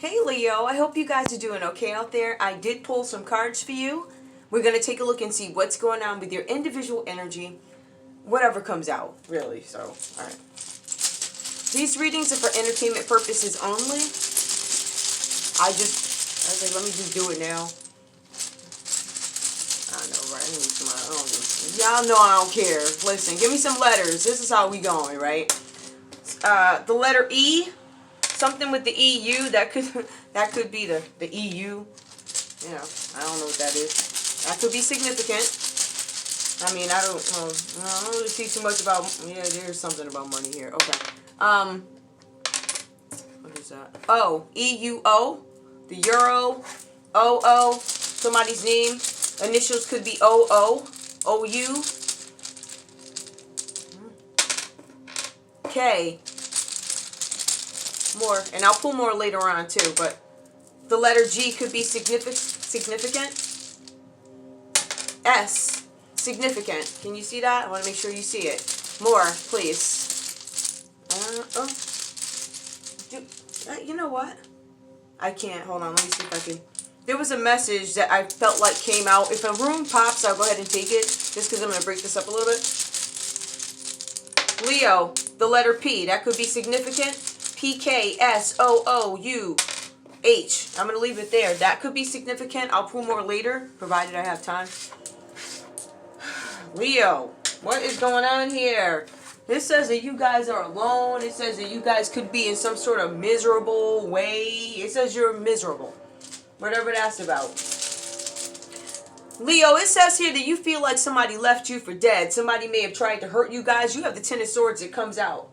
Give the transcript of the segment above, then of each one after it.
Hey Leo, I hope you guys are doing okay out there. I did pull some cards for you. We're going to take a look and see what's going on with your individual energy, whatever comes out, really. So, alright. These readings are for entertainment purposes only. I was like, let me just do it now. I know, right? I need some, I don't know. Y'all know I don't care. Listen, give me some letters. This is how we going, right? The letter E. Something with the EU, that could be the EU. You know, I don't know what that is. That could be significant. I mean, I don't really see too much about, yeah, there's something about money here. Okay. What is that? Oh, EUO, the euro, OO, somebody's name. Initials could be OO, OU. K. More, and I'll pull more later on too, but the letter G could be significant. S, significant. Can you see that? I want to make sure you see it. More, please. You know what? I can't. Hold on. Let me see if I can. There was a message that I felt like came out. If a room pops, I'll go ahead and take it, just because I'm going to break this up a little bit. Leo, the letter P. That could be significant. PKSOOUH. I'm going to leave it there. That could be significant. I'll pull more later, provided I have time. Leo, what is going on here? This says that you guys are alone. It says that you guys could be in some sort of miserable way. It says you're miserable. Whatever that's about. Leo, it says here that you feel like somebody left you for dead. Somebody may have tried to hurt you guys. You have the Ten of Swords that comes out.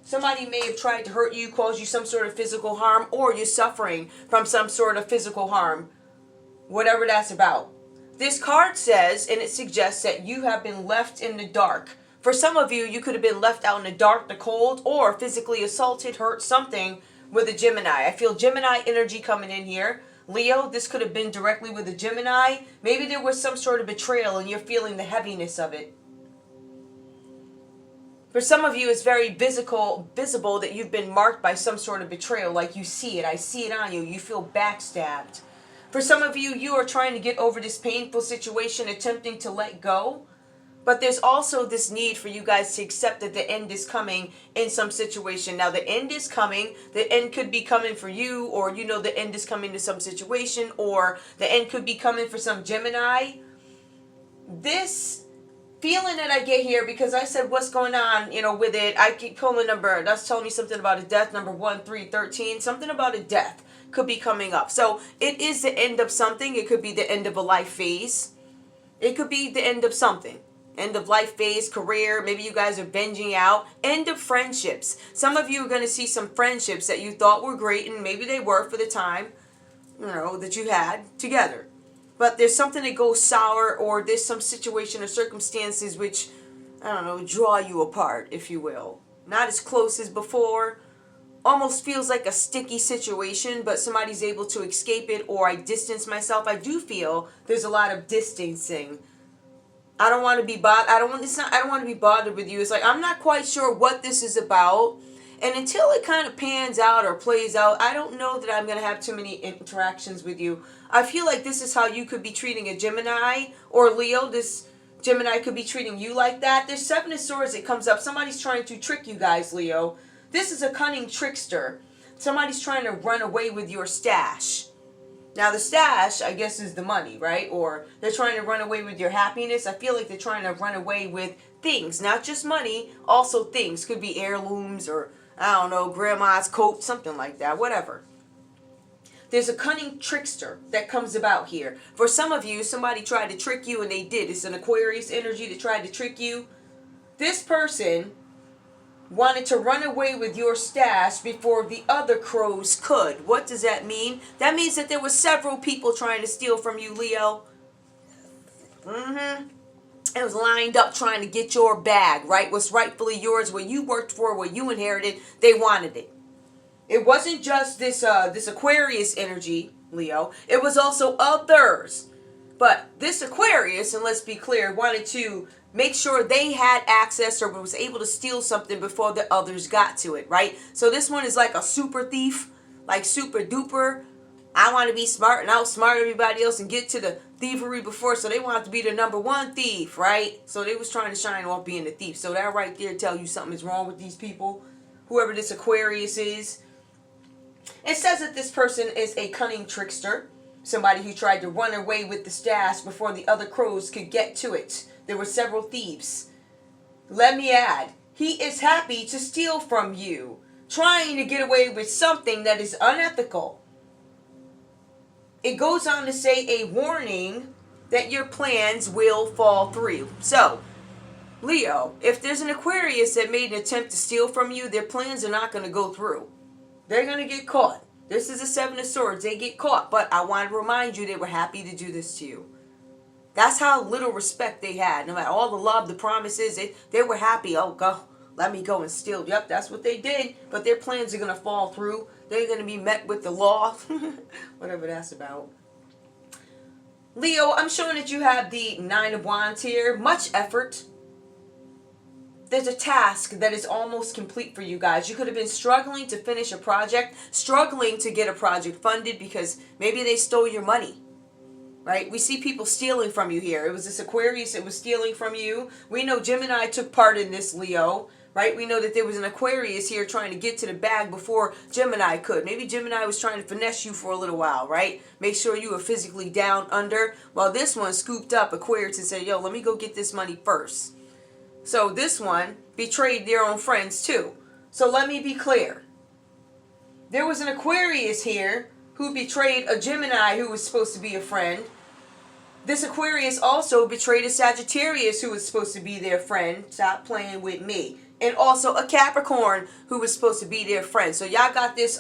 Somebody may have tried to hurt you, cause you some sort of physical harm, or you're suffering from some sort of physical harm. Whatever that's about. This card says, and it suggests that you have been left in the dark. For some of you, you could have been left out in the dark, the cold, or physically assaulted, hurt, something with a Gemini. I feel Gemini energy coming in here. Leo, this could have been directly with a Gemini. Maybe there was some sort of betrayal and you're feeling the heaviness of it. For some of you, it's very visible that you've been marked by some sort of betrayal. Like you see it. I see it on you. You feel backstabbed. For some of you, you are trying to get over this painful situation, attempting to let go. But there's also this need for you guys to accept that the end is coming in some situation. Now, the end is coming. The end could be coming for you, or you know the end is coming to some situation, or the end could be coming for some Gemini. This feeling that I get here, because I said what's going on, you know, with it, I keep pulling number, that's telling me something about a death, number 1, 3, 13, something about a death could be coming up. So it is the end of something. It could be the end of a life phase. It could be the end of something. End of life phase, career, maybe you guys are binging out. End of friendships. Some of you are going to see some friendships that you thought were great, and maybe they were for the time, you know, that you had together. But there's something that goes sour, or there's some situation or circumstances which, I don't know, draw you apart, if you will. Not as close as before. Almost feels like a sticky situation, but somebody's able to escape it, or I distance myself. I do feel there's a lot of distancing. I don't want to be bothered. I don't want to be bothered with you. It's like I'm not quite sure what this is about. And until it kind of pans out or plays out, I don't know that I'm going to have too many interactions with you. I feel like this is how you could be treating a Gemini or Leo. This Gemini could be treating you like that. There's Seven of Swords that comes up. Somebody's trying to trick you guys, Leo. This is a cunning trickster. Somebody's trying to run away with your stash. Now, the stash, I guess, is the money, right? Or they're trying to run away with your happiness. I feel like they're trying to run away with things, not just money, also things. Could be heirlooms or, I don't know, grandma's coat, something like that, whatever. There's a cunning trickster that comes about here. For some of you, somebody tried to trick you and they did. It's an Aquarius energy that tried to trick you. This person wanted to run away with your stash before the other crows could. What does that mean? That means that there were several people trying to steal from you, Leo. It was lined up trying to get your bag, right? What's rightfully yours, what you worked for, what you inherited, they wanted it. It wasn't just this Aquarius energy, Leo. It was also others. But this Aquarius, and let's be clear, wanted to make sure they had access or was able to steal something before the others got to it, right? So this one is like a super thief. like super duper. I want to be smart and outsmart everybody else and get to the thievery before, so they want to be the number one thief, right? So they was trying to shine off being the thief. So that right there tell you something is wrong with these people, whoever this Aquarius is. It says that this person is a cunning trickster, somebody who tried to run away with the stash before the other crows could get to it. There were several thieves. Let me add, he is happy to steal from you, trying to get away with something that is unethical. It goes on to say a warning that your plans will fall through. So, Leo, if there's an Aquarius that made an attempt to steal from you, their plans are not going to go through. They're going to get caught. This is a Seven of Swords. They get caught. But I want to remind you they were happy to do this to you. That's how little respect they had. No matter all the love, the promises, they were happy. Oh, go. Let me go and steal. Yep, that's what they did. But their plans are going to fall through. They're going to be met with the law. Whatever that's about. Leo, I'm showing that you have the Nine of Wands here. Much effort. There's a task that is almost complete for you guys. You could have been struggling to finish a project. Struggling to get a project funded because maybe they stole your money. Right? We see people stealing from you here. It was this Aquarius that was stealing from you. We know Gemini took part in this, Leo. Right? We know that there was an Aquarius here trying to get to the bag before Gemini could. Maybe Gemini was trying to finesse you for a little while, right? Make sure you were physically down under. While this one scooped up Aquarius and said, yo, let me go get this money first. So this one betrayed their own friends too. So let me be clear. There was an Aquarius here who betrayed a Gemini who was supposed to be a friend. This Aquarius also betrayed a Sagittarius who was supposed to be their friend. Stop playing with me. And also a Capricorn who was supposed to be their friend. So y'all got this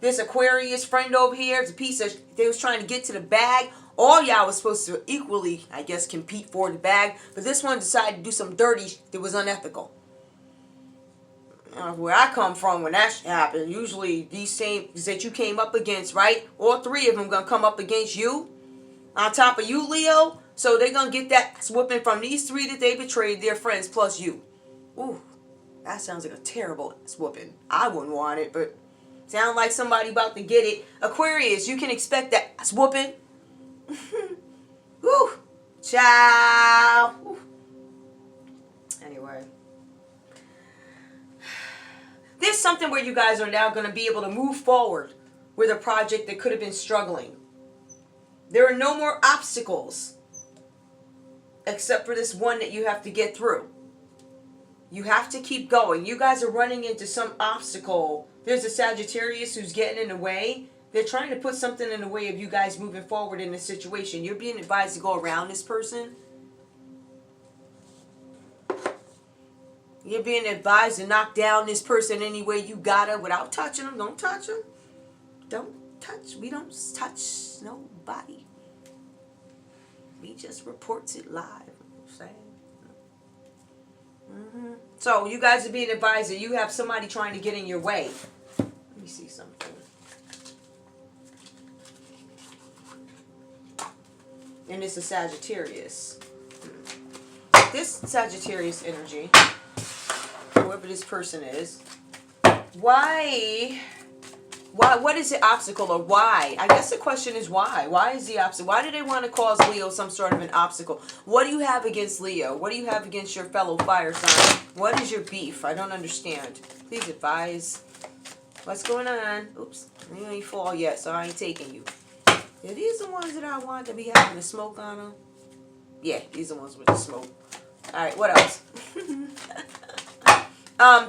this Aquarius friend over here. It's a piece of, they was trying to get to the bag. All y'all was supposed to equally, I guess, compete for the bag. But this one decided to do some dirty that was unethical. Where I come from, when that happened, usually these same that you came up against, right? All three of them gonna come up against you. On top of you, Leo. So they're gonna get that whooping from these three that they betrayed, their friends, plus you. Ooh, that sounds like a terrible whooping. I wouldn't want it, but sound like somebody about to get it. Aquarius, you can expect that whooping. Woo, ciao. Woo. Anyway, there's something where you guys are now going to be able to move forward with a project that could have been struggling. There are no more obstacles except for this one that you have to get through. You have to keep going. You guys are running into some obstacle. There's a Sagittarius who's getting in the way. They're trying to put something in the way of you guys moving forward in this situation. You're being advised to go around this person. You're being advised to knock down this person any way you gotta without touching them. Don't touch them. Don't touch. We don't touch nobody. We just reports it live. So you guys are being advised that you have somebody trying to get in your way. Let me see something. And it's a Sagittarius. This Sagittarius energy, whoever this person is, what is the obstacle, or why? I guess the question is why. Why is the obstacle? Why do they want to cause Leo some sort of an obstacle? What do you have against Leo? What do you have against your fellow fire sign? What is your beef? I don't understand. Please advise. What's going on? Oops. You ain't fall yet, so I ain't taking you. Are these the ones that I want to be having the smoke on them? Yeah, these are the ones with the smoke. Alright, what else?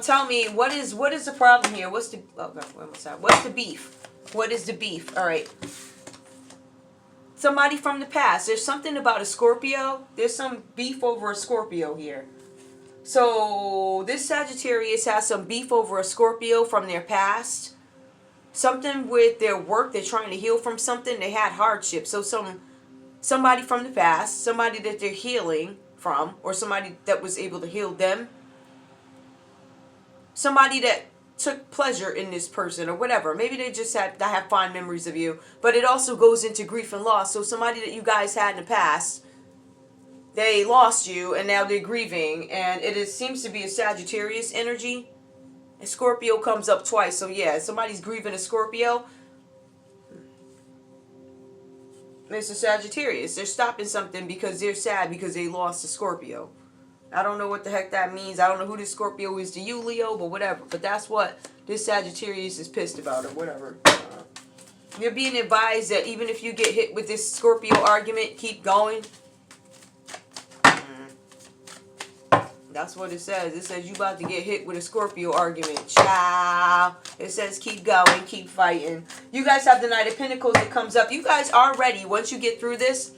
Tell me, what is the problem here? What's the beef? What is the beef? Alright. Somebody from the past. There's something about a Scorpio. There's some beef over a Scorpio here. So, this Sagittarius has some beef over a Scorpio from their past. Something with their work. They're trying to heal from something. They had hardship. So, somebody from the past. Somebody that they're healing from. Or somebody that was able to heal them. Somebody that took pleasure in this person or whatever. Maybe they just have fond memories of you. But it also goes into grief and loss. So somebody that you guys had in the past, they lost you and now they're grieving. And seems to be a Sagittarius energy. And Scorpio comes up twice. So yeah, somebody's grieving a Scorpio. It's a Sagittarius. They're stopping something because they're sad because they lost a Scorpio. I don't know what the heck that means. I don't know who this Scorpio is to you, Leo, but whatever. But that's what this Sagittarius is pissed about or whatever. You're being advised that even if you get hit with this Scorpio argument, keep going. That's what it says. It says you about to get hit with a Scorpio argument. Ciao. It says keep going, keep fighting. You guys have the Knight of Pentacles that comes up. You guys are ready. Once you get through this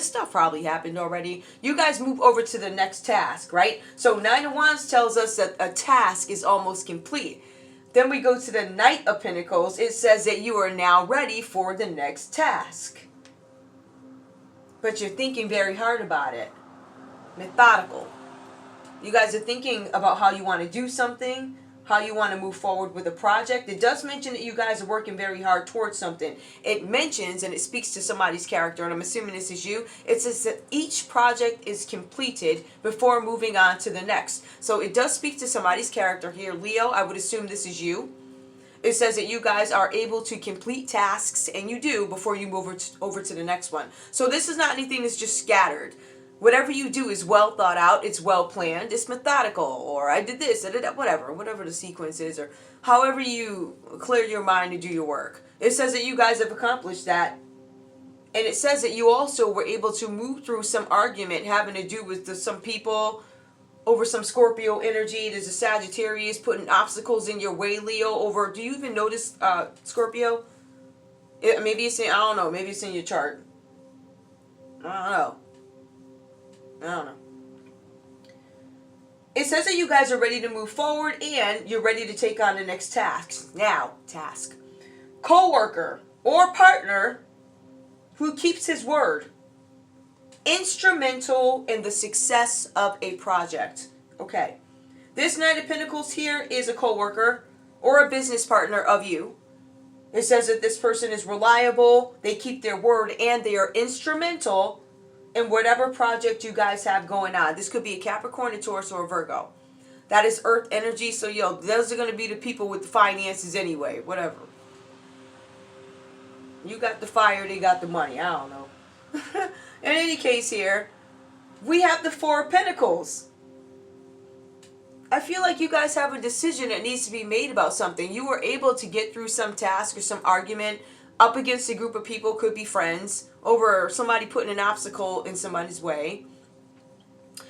stuff probably happened already. You guys move over to the next task, right? So Nine of Wands tells us that a task is almost complete. Then we go to the Knight of Pentacles. It says that you are now ready for the next task. But you're thinking very hard about it. Methodical. You guys are thinking about how you want to do something, how you want to move forward with a project. It does mention that you guys are working very hard towards something. It mentions, and it speaks to somebody's character, and I'm assuming this is you. It says that each project is completed before moving on to the next. So it does speak to somebody's character here. Leo, I would assume this is you. It says that you guys are able to complete tasks, and you do, before you move over to the next one. So this is not anything that's just scattered. Whatever you do is well thought out, it's well planned, it's methodical, or I did this, I did that, whatever the sequence is, or however you clear your mind to do your work. It says that you guys have accomplished that, and it says that you also were able to move through some argument having to do with some people over some Scorpio energy. There's a Sagittarius putting obstacles in your way, Leo, over, do you even notice Scorpio? Maybe it's in, I don't know, maybe it's in your chart. I don't know. It says that you guys are ready to move forward and you're ready to take on the next task. Now, task. Co-worker or partner who keeps his word. Instrumental in the success of a project. Okay. This Knight of Pentacles here is a co-worker or a business partner of you. It says that this person is reliable, they keep their word, and they are instrumental in whatever project you guys have going on. This could be a Capricorn, a Taurus, or a Virgo. That is earth energy, so those are going to be the people with the finances anyway, whatever. You got the fire, they got the money, I don't know. In any case here, we have the Four of Pentacles. I feel like you guys have a decision that needs to be made about something. You were able to get through some task or some argument up against a group of people, could be friends, over somebody putting an obstacle in somebody's way.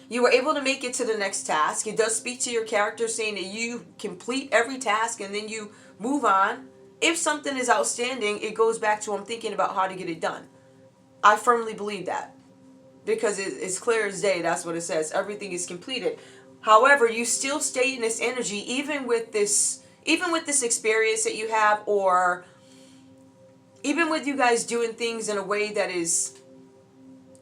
You were able to make it to the next task. It does speak to your character, saying that you complete every task and then you move on. If something is outstanding, it goes back to I'm thinking about how to get it done. I firmly believe that. Because it's clear as day, that's what it says. Everything is completed. However, you still stay in this energy, even with this experience that you have, or even with you guys doing things in a way that is,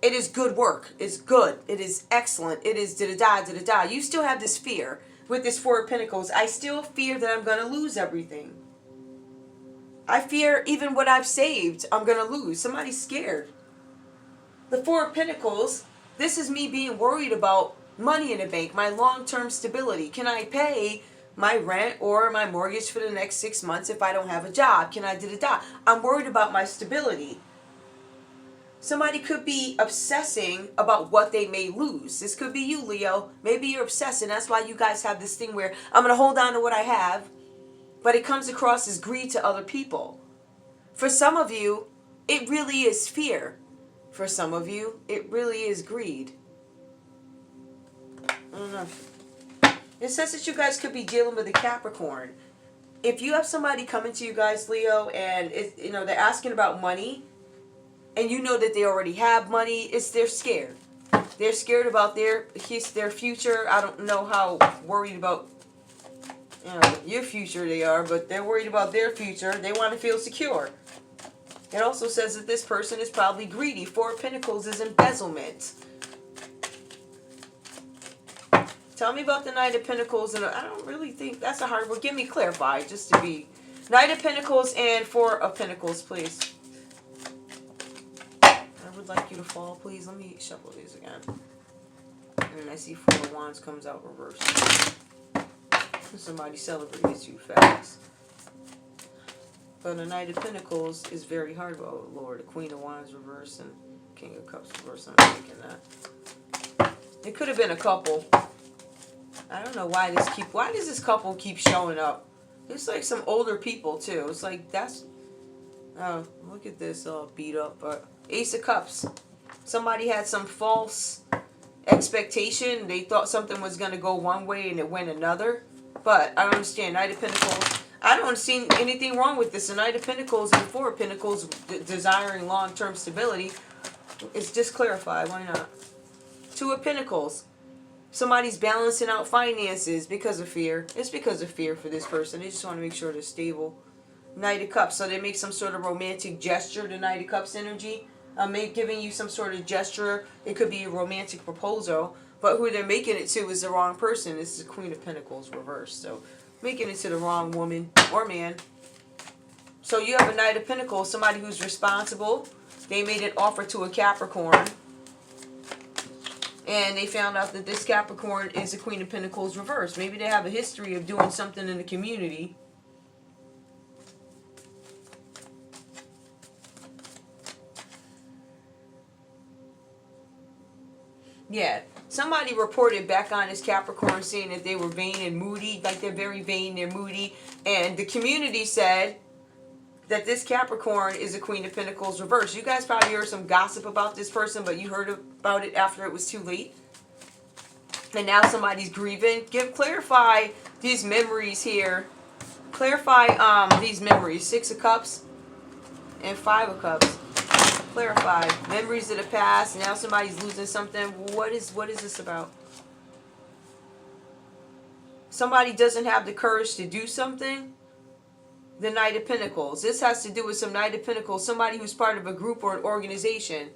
it is good work. It's good. It is excellent. It is da-da-da. You still have this fear with this Four of Pentacles. I still fear that I'm going to lose everything. I fear even what I've saved, I'm going to lose. Somebody's scared. The Four of Pentacles, this is me being worried about money in the bank, my long-term stability. Can I pay my rent or my mortgage for the next 6 months if I don't have a job? Can I da-da-da? I'm worried about my stability. Somebody could be obsessing about what they may lose. This could be you, Leo. Maybe you're obsessing. That's why you guys have this thing where I'm going to hold on to what I have. But it comes across as greed to other people. For some of you, it really is fear. For some of you, it really is greed. I don't know. It says that you guys could be dealing with a Capricorn. If you have somebody coming to you guys, Leo, and they're asking about money, and you know that they already have money, they're scared. They're scared about their future. I don't know how worried about your future they are, but they're worried about their future. They want to feel secure. It also says that this person is probably greedy. Four of Pentacles is embezzlement. Tell me about the Knight of Pentacles, and I don't really think that's a hard one. Give me clarify, just to be. Knight of Pentacles and Four of Pentacles, please. I would like you to fall, please. Let me shuffle these again. And then I see Four of Wands comes out reversed. Somebody celebrated you fast. But the Knight of Pentacles is very hard. Oh, Lord. The Queen of Wands reversed and King of Cups reversed. I'm thinking that. It could have been a couple. I don't know why does this couple keep showing up? It's like some older people, too. It's like, oh, look at this all beat up. Ace of Cups. Somebody had some false expectation. They thought something was going to go one way and it went another. But I don't understand. Knight of Pentacles. I don't see anything wrong with this. The Knight of Pentacles and Four of Pentacles desiring long-term stability. It's just clarified. Why not? Two of Pentacles. Somebody's balancing out finances because of fear. It's because of fear for this person. They just want to make sure they're stable. Knight of Cups. So they make some sort of romantic gesture. The Knight of Cups energy. Giving you some sort of gesture. It could be a romantic proposal. But who they're making it to is the wrong person. This is the Queen of Pentacles reversed. So making it to the wrong woman or man. So you have a Knight of Pentacles. Somebody who's responsible. They made an offer to a Capricorn. And they found out that this Capricorn is a Queen of Pentacles reversed. Maybe they have a history of doing something in the community. Yeah. Somebody reported back on this Capricorn saying that they were vain and moody. Like they're very vain, they're moody. And the community said that this Capricorn is a Queen of Pentacles reversed. You guys probably heard some gossip about this person, but you heard about it after it was too late. And now somebody's grieving. Clarify these memories here. Clarify these memories. Six of Cups and Five of Cups. Clarify. Memories of the past. Now somebody's losing something. What is this about? Somebody doesn't have the courage to do something. The Knight of Pentacles. This has to do with some Knight of Pentacles. Somebody who's part of a group or an organization.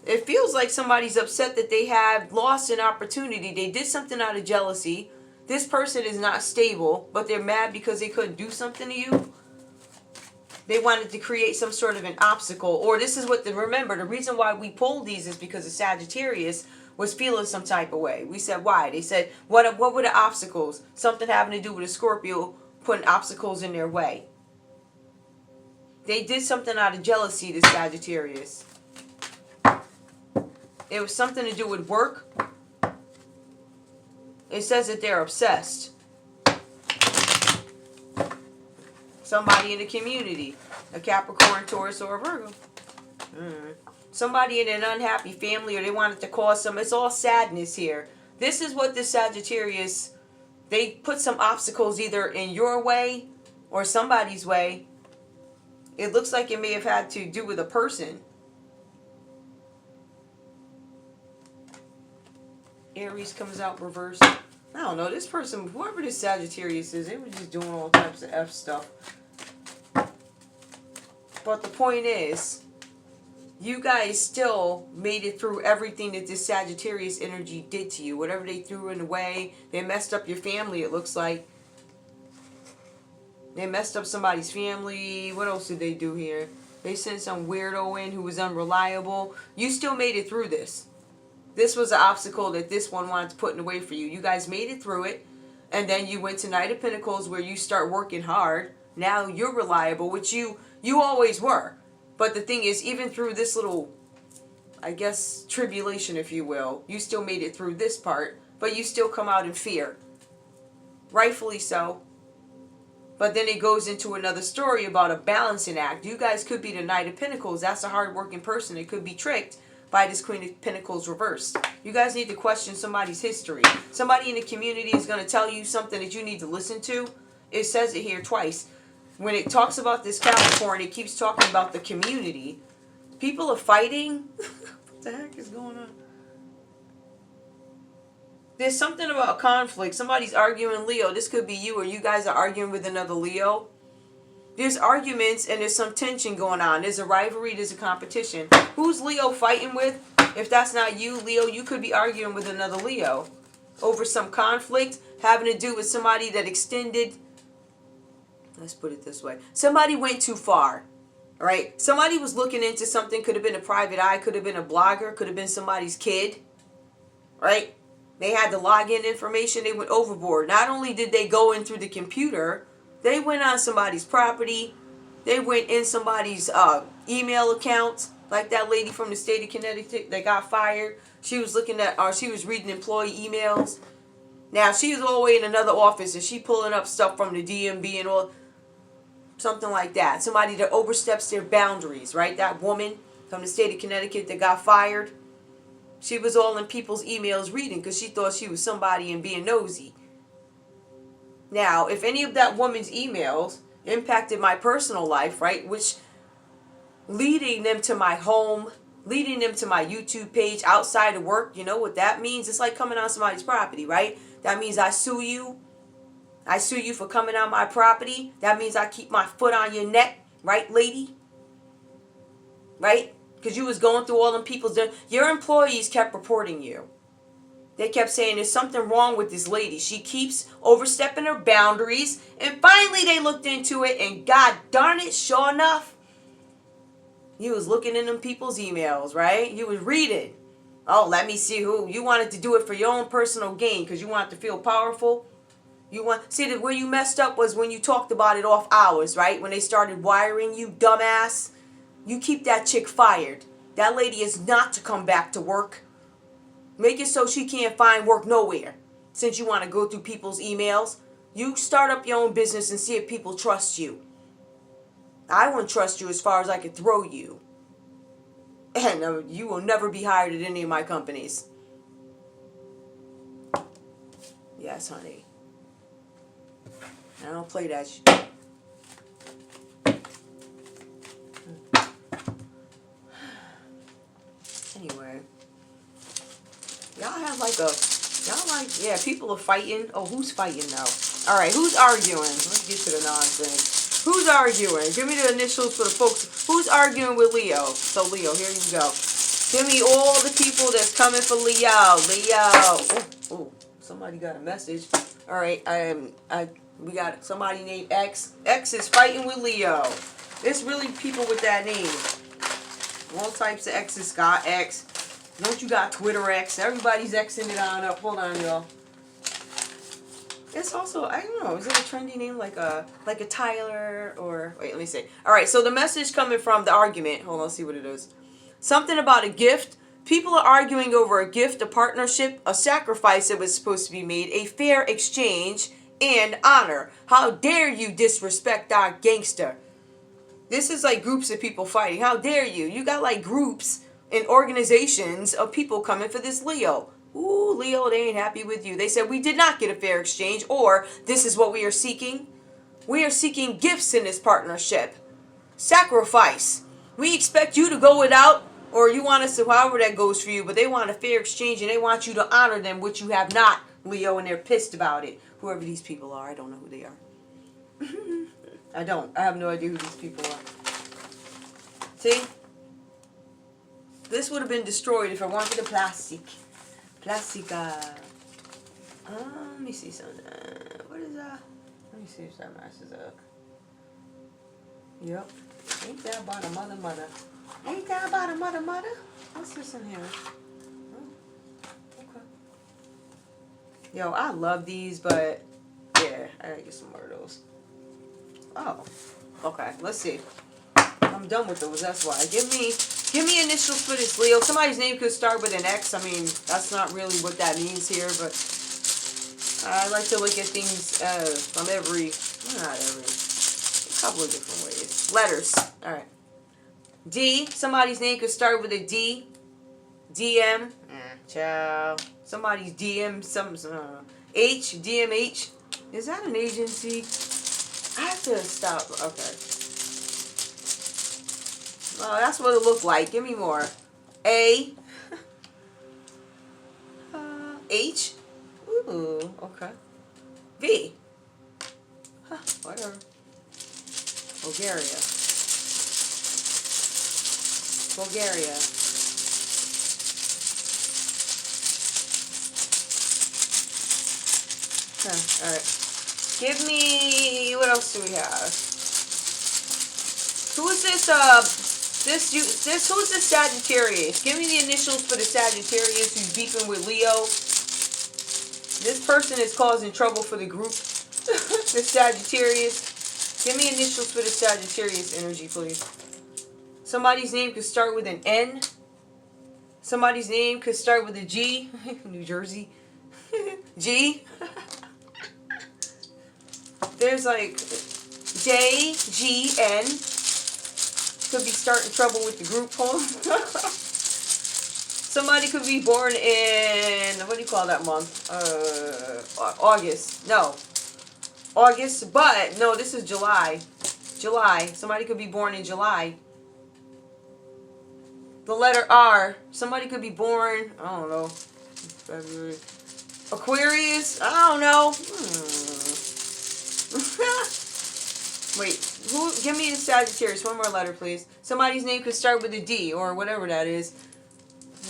It feels like somebody's upset that they have lost an opportunity. They did something out of jealousy. This person is not stable, but they're mad because they couldn't do something to you. They wanted to create some sort of an obstacle. Or this is what remember, the reason why we pulled these is because the Sagittarius was feeling some type of way. We said, why? They said, what were the obstacles? Something having to do with a Scorpio putting obstacles in their way. They did something out of jealousy, the Sagittarius. It was something to do with work. It says that they're obsessed. Somebody in the community. A Capricorn, Taurus, or a Virgo. Somebody in an unhappy family, or they wanted to cause some. It's all sadness here. This is what this Sagittarius, they put some obstacles either in your way or somebody's way. It looks like it may have had to do with a person. Aries comes out reversed. I don't know. This person, whoever this Sagittarius is, they were just doing all types of F stuff. But the point is, you guys still made it through everything that this Sagittarius energy did to you. Whatever they threw in the way, they messed up your family, it looks like. They messed up somebody's family. What else did they do here? They sent some weirdo in who was unreliable. You still made it through this. This was an obstacle that this one wanted to put in the way for you. You guys made it through it. And then you went to Knight of Pentacles where you start working hard. Now you're reliable, which you always were. But the thing is, even through this little, I guess, tribulation, if you will, you still made it through this part. But you still come out in fear. Rightfully so. But then it goes into another story about a balancing act. You guys could be the Knight of Pentacles. That's a hard-working person. It could be tricked by this Queen of Pentacles reversed. You guys need to question somebody's history. Somebody in the community is going to tell you something that you need to listen to. It says it here twice. When it talks about this Capricorn, it keeps talking about the community. People are fighting. What the heck is going on? There's something about conflict. Somebody's arguing Leo. This could be you, or you guys are arguing with another Leo. There's arguments and there's some tension going on. There's a rivalry, there's a competition. Who's Leo fighting with? If that's not you, Leo, you could be arguing with another Leo over some conflict having to do with somebody that extended. Let's put it this way. Somebody went too far. All right? Somebody was looking into something. Could have been a private eye. Could have been a blogger. Could have been somebody's kid. Right? They had the login information. They went overboard. Not only did they go in through the computer, they went on somebody's property. They went in somebody's email account, like that lady from the state of Connecticut that got fired. She was looking at, she was reading employee emails. Now she was all the way in another office, and she pulling up stuff from the DMV and all, something like that. Somebody that oversteps their boundaries, right? That woman from the state of Connecticut that got fired. She was all in people's emails reading because she thought she was somebody and being nosy. Now, if any of that woman's emails impacted my personal life, right, which leading them to my home, leading them to my YouTube page outside of work, you know what that means? It's like coming on somebody's property, right? That means I sue you. I sue you for coming on my property. That means I keep my foot on your neck, right, lady? Right? Because you was going through all them people's... Your employees kept reporting you. They kept saying there's something wrong with this lady. She keeps overstepping her boundaries. And finally they looked into it, and God darn it, sure enough, you was looking in them people's emails, right? You was reading. Oh, let me see who. You wanted to do it for your own personal gain because you wanted to feel powerful. You want... See, where you messed up was when you talked about it off hours, right? When they started wiring you, dumbass. You keep that chick fired. That lady is not to come back to work. Make it so she can't find work nowhere. Since you want to go through people's emails, you start up your own business and see if people trust you. I wouldn't trust you as far as I could throw you. And you will never be hired at any of my companies. Yes, honey. I don't play that shit. Anyway. Y'all have like a... Y'all like... Yeah, people are fighting. Oh, who's fighting now? Alright, who's arguing? Let's get to the nonsense. Who's arguing? Give me the initials for the folks. Who's arguing with Leo? So, Leo, here you go. Give me all the people that's coming for Leo. Leo. Oh, somebody got a message. Alright, we got somebody named X. X is fighting with Leo. There's really people with that name. All types of X's. Got X. Don't you got Twitter X? Everybody's Xing it on up. Hold on, y'all. It's also, I don't know, is it a trendy name like a Tyler or... Wait, let me see. Alright, so the message coming from the argument. Hold on, let's see what it is. Something about a gift. People are arguing over a gift, a partnership, a sacrifice that was supposed to be made, a fair exchange, and honor. How dare you disrespect our gangster? This is like groups of people fighting. How dare you? You got like groups and organizations of people coming for this Leo. Ooh, Leo, they ain't happy with you. They said, we did not get a fair exchange, or this is what we are seeking. We are seeking gifts in this partnership. Sacrifice. We expect you to go without, or you want us to, however that goes for you, but they want a fair exchange and they want you to honor them, which you have not, Leo, and they're pissed about it. Whoever these people are, I don't know who they are. I don't. I have no idea who these people are. See? This would have been destroyed if I wanted the plastic. Plastica. Let me see something. What is that? Let me see if that matches up. Yep. Ain't that about a mother? Ain't that about a mother? What's this in here? Oh, okay. Yo, I love these, but yeah, I gotta get some more of those. Oh, okay. Let's see. I'm done with those. That's why. Give me initials for this, Leo. Somebody's name could start with an X. I mean, that's not really what that means here, but I like to look at things from not every, a couple of different ways. Letters. All right. D. Somebody's name could start with a D. DM. Ciao. Somebody's DM. H. DMH. Is that an agency? I have to stop. Okay. Oh, that's what it looked like. Give me more. A. H. Ooh, okay. V. Huh, whatever. Bulgaria. Huh, alright. Give me... What else do we have? Who is this, who's this Sagittarius? Give me the initials for the Sagittarius who's beefing with Leo. This person is causing trouble for the group. The Sagittarius. Give me initials for the Sagittarius energy, please. Somebody's name could start with an N. Somebody's name could start with a G. New Jersey. G. There's like JGN. Could be starting trouble with the group home. Somebody could be born in, what do you call that month? August. No. August, but no, this is July. July. Somebody could be born in July. The letter R. Somebody could be born, I don't know, February. Aquarius? I don't know. Wait, who? Give me the Sagittarius. One more letter, please. Somebody's name could start with a D or whatever that is.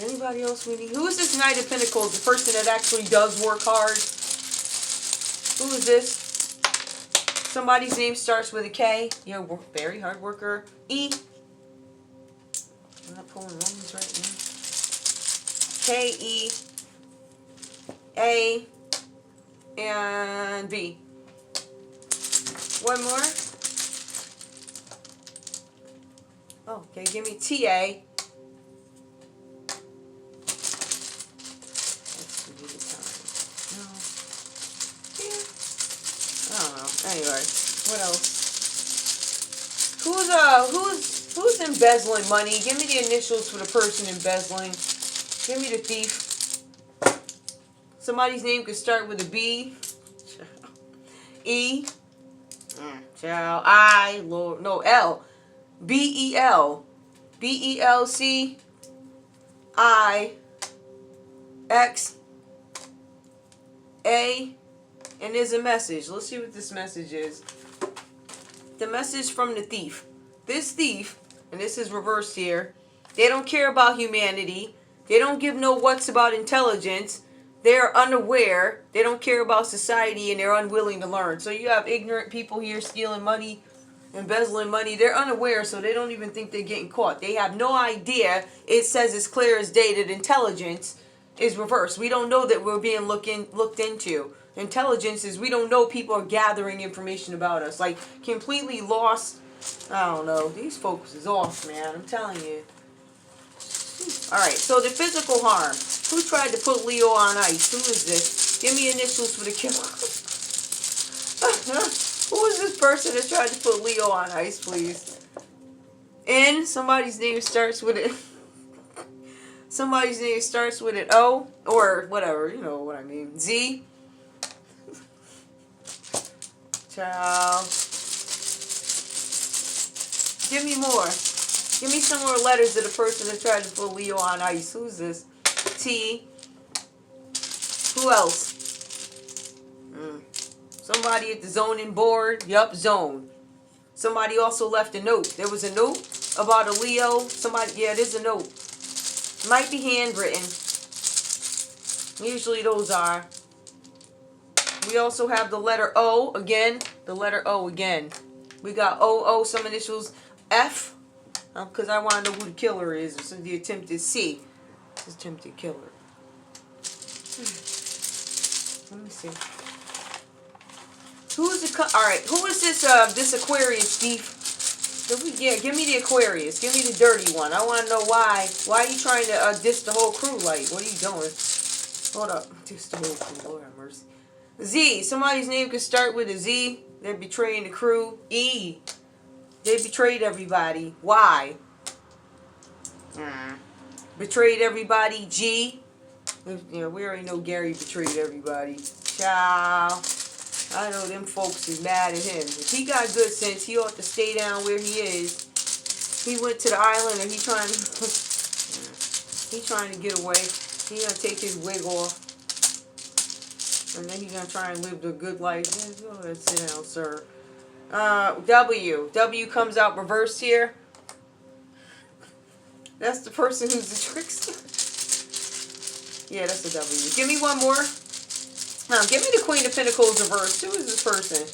Anybody else we need? Who is this Knight of Pentacles? The person that actually does work hard. Who is this? Somebody's name starts with a K. You're a very hard worker. E. I'm not pulling ones right now. K-E. A. And B. One more. Oh, okay, give me T-A. I don't know. Anyway, what else? Who's embezzling money? Give me the initials for the person embezzling. Give me the thief. Somebody's name could start with a B. E. Child. I. Lord. No, L. B-E-L. B-E-L-C. I. X. A. And there's a message. Let's see what this message is. The message from the thief. This thief, and this is reversed here, they don't care about humanity. They don't give no what's about intelligence. They're unaware. They don't care about society, and they're unwilling to learn. So you have ignorant people here stealing money, embezzling money. They're unaware, so they don't even think they're getting caught. They have no idea. It says as clear as day that intelligence is reversed. We don't know that we're being looked into. Intelligence is we don't know people are gathering information about us. Like, completely lost. I don't know. These folks is off, man. I'm telling you. Alright, so the physical harm. Who tried to put Leo on ice? Who is this? Give me initials for the killer. Who is this person that tried to put Leo on ice, please? N. Somebody's name starts with it. Somebody's name starts with an O. Or whatever. You know what I mean. Z. Child. Give me more. Give me some more letters of the person that tried to put Leo on ice. Who's this? T. Who else? Somebody at the zoning board. Yup, zone. Somebody also left a note. There was a note about a Leo. Somebody, yeah, there's a note. Might be handwritten. Usually those are. We also have the letter O again. The letter O again. We got O, some initials. F. Because I want to know who the killer is. So the attempted C. This is attempted killer. Let me see. Who is the alright, who is this this Aquarius thief? Yeah, give me the Aquarius. Give me the dirty one. I want to know why. Why are you trying to diss the whole crew? Like, what are you doing? Hold up. Diss the whole crew. Lord have mercy. Z. Somebody's name could start with a Z. They're betraying the crew. E. They betrayed everybody. Why? Betrayed everybody. G. You know, we already know Gary betrayed everybody. Ciao. I know them folks is mad at him. If he got good sense, he ought to stay down where he is. He went to the island and he trying to get away. He gonna take his wig off. And then he gonna try and live the good life. Go ahead, sit down, sir. W. W comes out reversed here. That's the person who's the trickster. Yeah, that's a W. Give me one more. Give me the Queen of Pentacles reversed. Who is this person?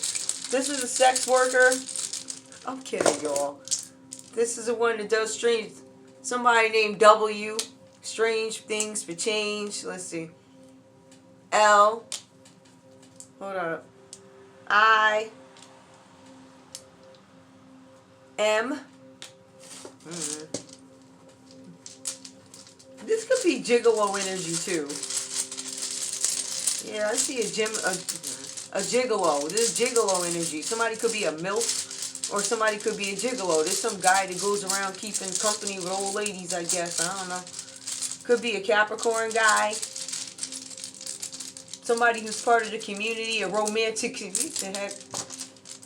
This is a sex worker. I'm kidding, y'all. This is the one that does strange. Somebody named W. Strange things for change. Let's see. L. Hold up. I am. This could be gigolo energy too. Yeah, I see a gigolo. This is gigolo energy. Somebody could be a MILF or somebody could be a gigolo. There's some guy that goes around keeping company with old ladies, I guess. I don't know. Could be a Capricorn guy. Somebody who's part of the community, a romantic. The heck?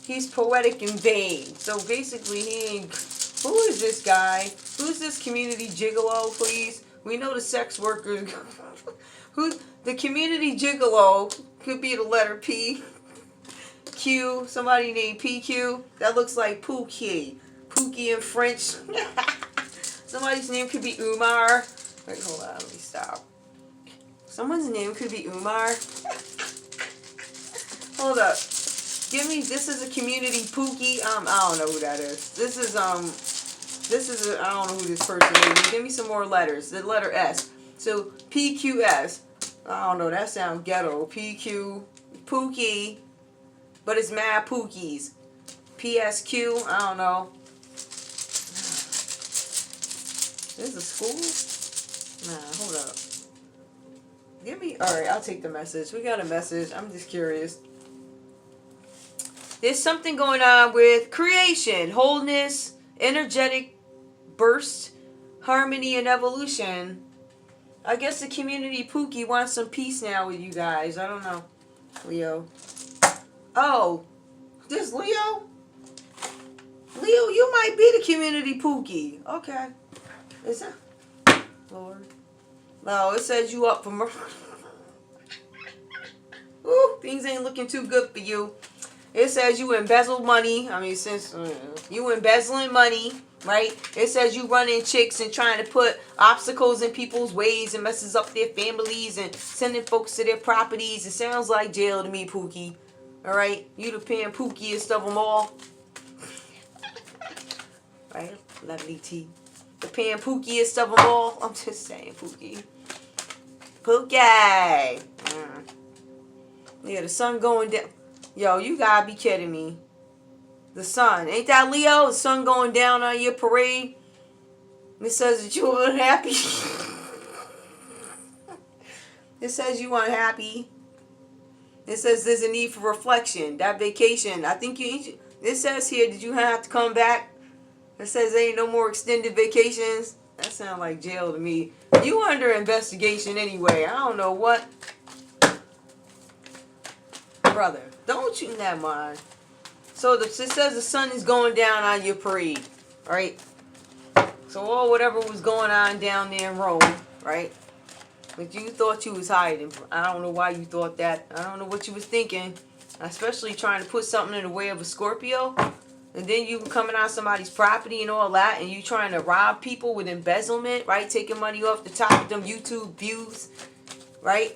He's poetic and vague. So basically, who is this guy? Who's this community gigolo, please? We know the sex workers. Who the community gigolo could be the letter P, Q. Somebody named PQ. That looks like Pookie. Pookie in French. Somebody's name could be Umar. Wait, hold on. Let me stop. Someone's name could be Umar. Hold up. Give me. This is a community Pookie. I don't know who that is. This is I don't know who this person is. Give me some more letters. The letter S. So PQS. I don't know. That sounds ghetto. PQ Pookie, but it's mad Pookies. PSQ. I don't know. This is a school? Nah, hold up. Give me. All right, I'll take the message. We got a message. I'm just curious. There's something going on with creation, wholeness, energetic burst, harmony, and evolution. I guess the community Pookie wants some peace now with you guys. I don't know. Leo. Oh, this Leo? Leo, you might be the community Pookie. Okay. Is that? Lord. No, it says you up for murder. Ooh, things ain't looking too good for you. It says you embezzled money. I mean, since you embezzling money, right? It says you running chicks and trying to put obstacles in people's ways and messes up their families and sending folks to their properties. It sounds like jail to me, Pookie. All right? You the pan Pookiest of them all. Right? Lovely tea. The pan Pookiest of them all. I'm just saying, Pookie. Pookie. Yeah, the sun going down. Yo, you gotta be kidding me. The sun. Ain't that Leo? The sun going down on your parade. It says that you unhappy. It says you unhappy. It says there's a need for reflection. That vacation. I think you. It says here, did you have to come back? It says there ain't no more extended vacations. That sounds like jail to me. You under investigation anyway. I don't know what. Brother, don't you never mind. So it says the sun is going down on your parade, right? So whatever was going on down there in Rome, right? But you thought you was hiding. I don't know why you thought that. I don't know what you was thinking. Especially trying to put something in the way of a Scorpio. And then you coming on somebody's property and all that. And you trying to rob people with embezzlement, right? Taking money off the top of them YouTube views, right?